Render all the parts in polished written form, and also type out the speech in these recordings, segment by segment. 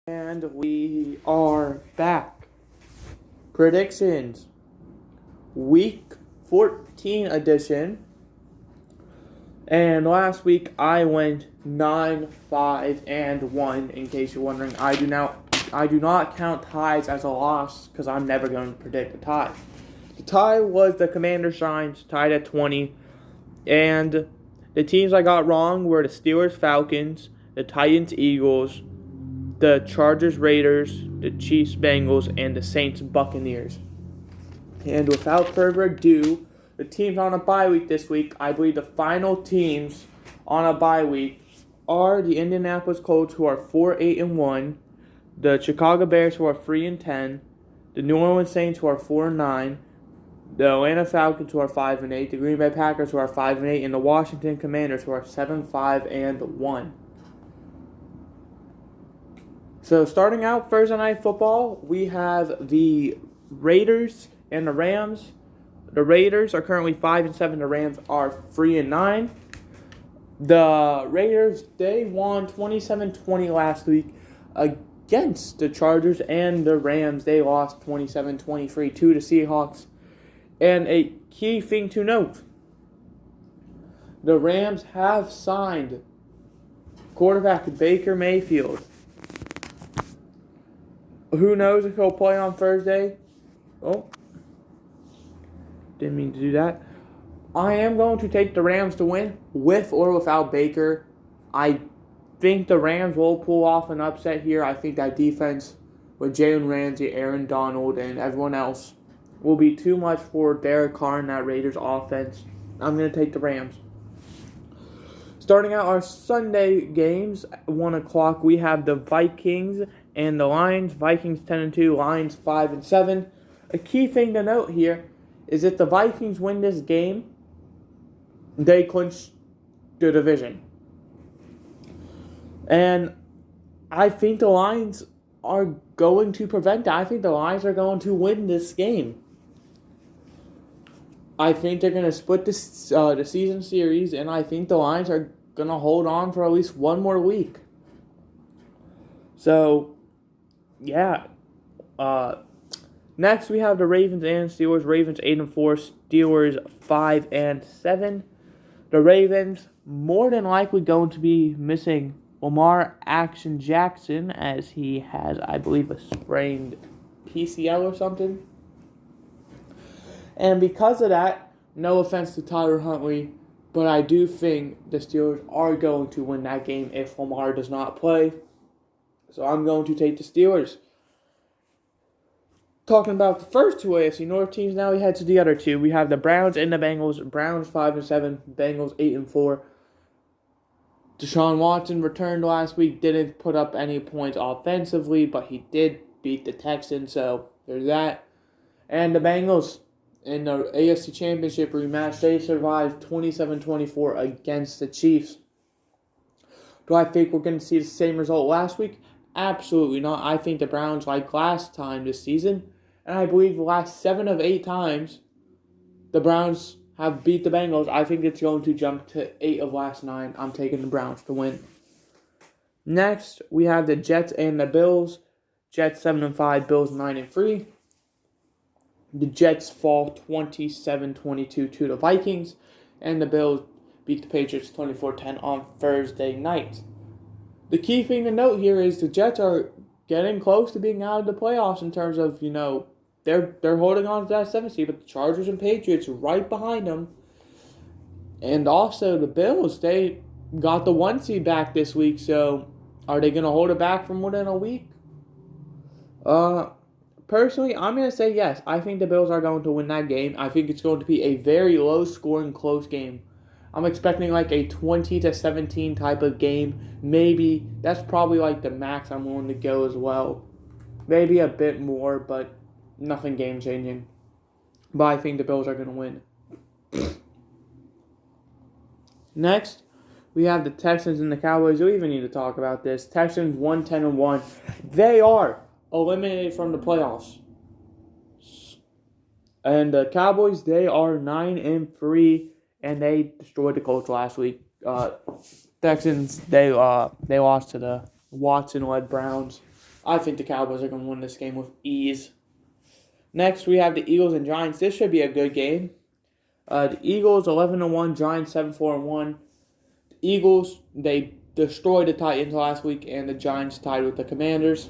And we are back. Predictions. Week 14 edition. And last week I went 9-5-1. In case you're wondering, I do not count ties as a loss because I'm never going to predict a tie. The tie was the Commanders Giants tied at 20. And the teams I got wrong were the Steelers Falcons, the Titans Eagles, the Chargers Raiders, the Chiefs Bengals, and the Saints Buccaneers. And without further ado, the teams on a bye week this week, I believe the final teams on a bye week are the Indianapolis Colts, who are 4-8-1, the Chicago Bears, who are 3-10, the New Orleans Saints, who are 4-9, the Atlanta Falcons, who are 5-8, the Green Bay Packers, who are 5-8, and the Washington Commanders, who are 7-5-1. So starting out Thursday Night Football, we have the Raiders and the Rams. The Raiders are currently 5-7. The Rams are 3-9. The Raiders, they won 27-20 last week against the Chargers, and the Rams, they lost 27-23 to the Seahawks. And a key thing to note, the Rams have signed quarterback Baker Mayfield. Who knows if he'll play on Thursday? Oh, didn't mean to do that. I am going to take the Rams to win, with or without Baker. I think the Rams will pull off an upset here. I think that defense with Jalen Ramsey, Aaron Donald, and everyone else will be too much for Derek Carr and that Raiders offense. I'm going to take the Rams. Starting out our Sunday games, at 1 o'clock, we have the Vikings and the Lions. Vikings 10-2, Lions 5-7. A key thing to note here is if the Vikings win this game, they clinch the division. And I think the Lions are going to prevent that. I think the Lions are going to win this game. I think they're going to split the season series, and I think the Lions are going to hold on for at least one more week. So, yeah. Next, we have the Ravens and Steelers. Ravens 8-4, Steelers 5-7. The Ravens more than likely going to be missing Lamar Action Jackson, as he has, I believe, a sprained PCL or something. And because of that, no offense to Tyler Huntley, but I do think the Steelers are going to win that game if Lamar does not play. So I'm going to take the Steelers. Talking about the first two AFC North teams, now we head to the other two. We have the Browns and the Bengals. Browns 5-7, Bengals 8-4. Deshaun Watson returned last week, didn't put up any points offensively, but he did beat the Texans, so there's that. And the Bengals, in the AFC Championship rematch, they survived 27-24 against the Chiefs. Do I think we're going to see the same result last week? Absolutely not. I think the Browns, like last time this season, and I believe the last 7 of 8 times the Browns have beat the Bengals, I think it's going to jump to 8 of last 9. I'm taking the Browns to win. Next, we have the Jets and the Bills. Jets 7-5, Bills 9-3. The Jets fall 27-22 to the Vikings, and the Bills beat the Patriots 24-10 on Thursday night. The key thing to note here is the Jets are getting close to being out of the playoffs in terms of, they're holding on to that 7th seed, but the Chargers and Patriots right behind them. And also the Bills, they got the 1 seed back this week, so are they going to hold it back for more than a week? Personally, I'm going to say yes. I think the Bills are going to win that game. I think it's going to be a very low-scoring, close game. I'm expecting like a 20-17 type of game. Maybe. That's probably like the max I'm willing to go as well. Maybe a bit more, but nothing game-changing. But I think the Bills are going to win. Next, we have the Texans and the Cowboys. We even need to talk about this. Texans 1-10-1. They are eliminated from the playoffs. And the Cowboys, they are 9-3, and they destroyed the Colts last week. Texans, they lost to the Watson-led Browns. I think the Cowboys are going to win this game with ease. Next, we have the Eagles and Giants. This should be a good game. The Eagles 11-1, Giants 7-4-1. The Eagles, they destroyed the Titans last week, and the Giants tied with the Commanders.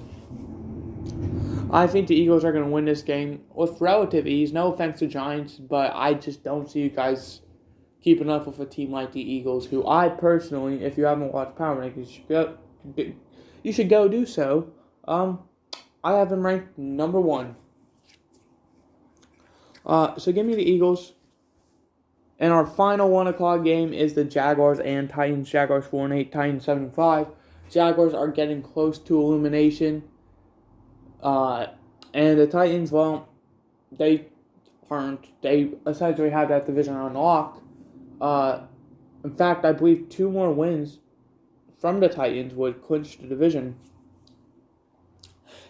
I think the Eagles are going to win this game with relative ease. No offense to Giants, but I just don't see you guys keeping up with a team like the Eagles, who I personally, if you haven't watched Power Rankings, you should go do so. I have them ranked number 1. So give me the Eagles. And our final 1 o'clock game is the Jaguars and Titans. Jaguars 4-8, Titans 7-5. Jaguars are getting close to elimination. And the Titans, well, they aren't. They essentially have that division on lock. In fact, I believe 2 more wins from the Titans would clinch the division.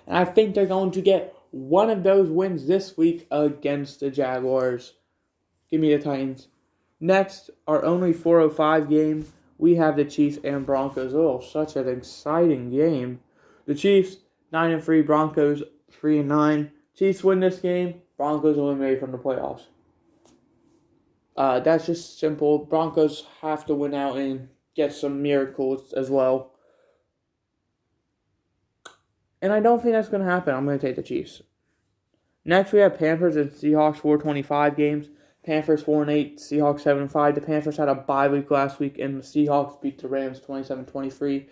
And I think they're going to get one of those wins this week against the Jaguars. Give me the Titans. Next, our only 4:05 game, we have the Chiefs and Broncos. Oh, such an exciting game. The Chiefs, 9-3, Broncos, 3-9. Chiefs win this game, Broncos eliminated from the playoffs. That's just simple. Broncos have to win out and get some miracles as well. And I don't think that's going to happen. I'm going to take the Chiefs. Next, we have Panthers and Seahawks 4:25 games. Panthers 4-8, Seahawks 7-5. The Panthers had a bye week last week, and the Seahawks beat the Rams 27-23.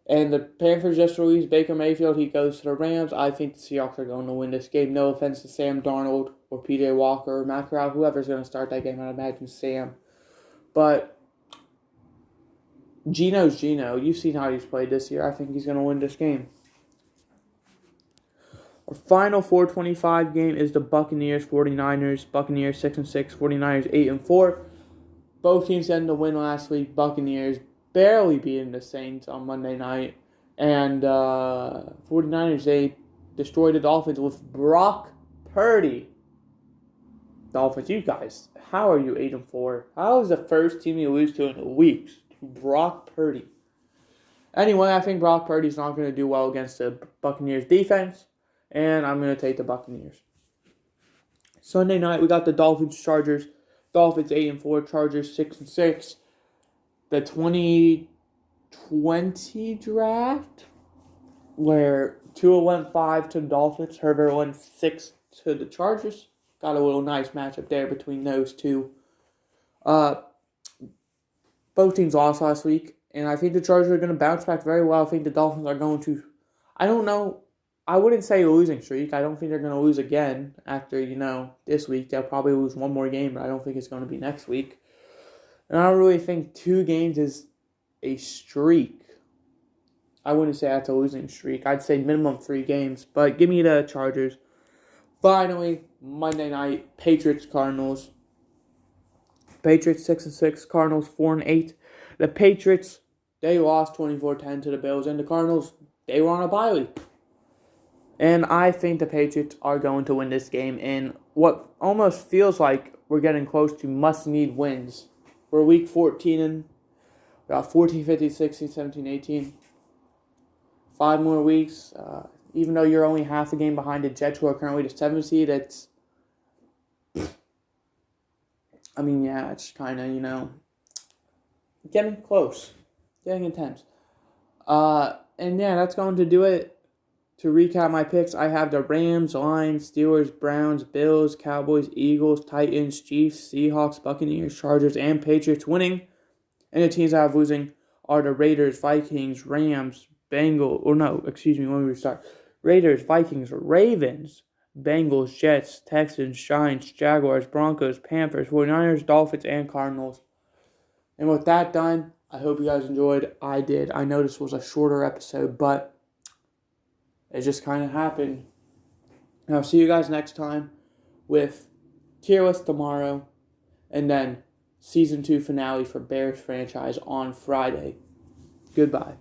And the Panthers just released Baker Mayfield. He goes to the Rams. I think the Seahawks are going to win this game. No offense to Sam Darnold or P.J. Walker or Matt Corral, whoever's going to start that game. I'd imagine Sam. But Geno's Geno. You've seen how he's played this year. I think he's going to win this game. Our final 4:25 game is the Buccaneers 49ers. Buccaneers 6-6, 49ers 8-4. Both teams ended the win last week. Buccaneers barely beating the Saints on Monday night. And 49ers, they destroyed the Dolphins with Brock Purdy. Dolphins, you guys, how are you 8-4? How is the first team you lose to in weeks? Brock Purdy. Anyway, I think Brock Purdy's not going to do well against the Buccaneers defense. And I'm going to take the Buccaneers. Sunday night, we got the Dolphins-Chargers. Dolphins 8-4, Chargers 6-6. The 2020 draft, where Tua went 5 to the Dolphins, Herbert went 6 to the Chargers. Got a little nice matchup there between those two. Both teams lost last week, and I think the Chargers are going to bounce back very well. I think the Dolphins are going to, I don't know, I wouldn't say a losing streak. I don't think they're going to lose again after, this week. They'll probably lose one more game, but I don't think it's going to be next week. And I don't really think 2 games is a streak. I wouldn't say that's a losing streak. I'd say minimum 3 games, but give me the Chargers. Finally, Monday night, Patriots-Cardinals. Patriots 6-6, Cardinals 4-8. The Patriots, they lost 24-10 to the Bills, and the Cardinals, they were on a bye week. And I think the Patriots are going to win this game in what almost feels like we're getting close to must-need wins. We're week 14 and we got 14, 15, 16, 17, 18. 5 more weeks. Even though you're only half a game behind the Jets, who are currently the 7th seed, it's kind of, getting close. Getting intense. And yeah, that's going to do it. To recap my picks, I have the Rams, Lions, Steelers, Browns, Bills, Cowboys, Eagles, Titans, Chiefs, Seahawks, Buccaneers, Chargers, and Patriots winning. And the teams I have losing are the Raiders, Vikings, Rams, Raiders, Vikings, Ravens, Bengals, Jets, Texans, Giants, Jaguars, Broncos, Panthers, 49ers, Dolphins, and Cardinals. And with that done, I hope you guys enjoyed. I did. I know this was a shorter episode, but it just kind of happened. And I'll see you guys next time with tier list tomorrow. And then season 2 finale for Bears franchise on Friday. Goodbye.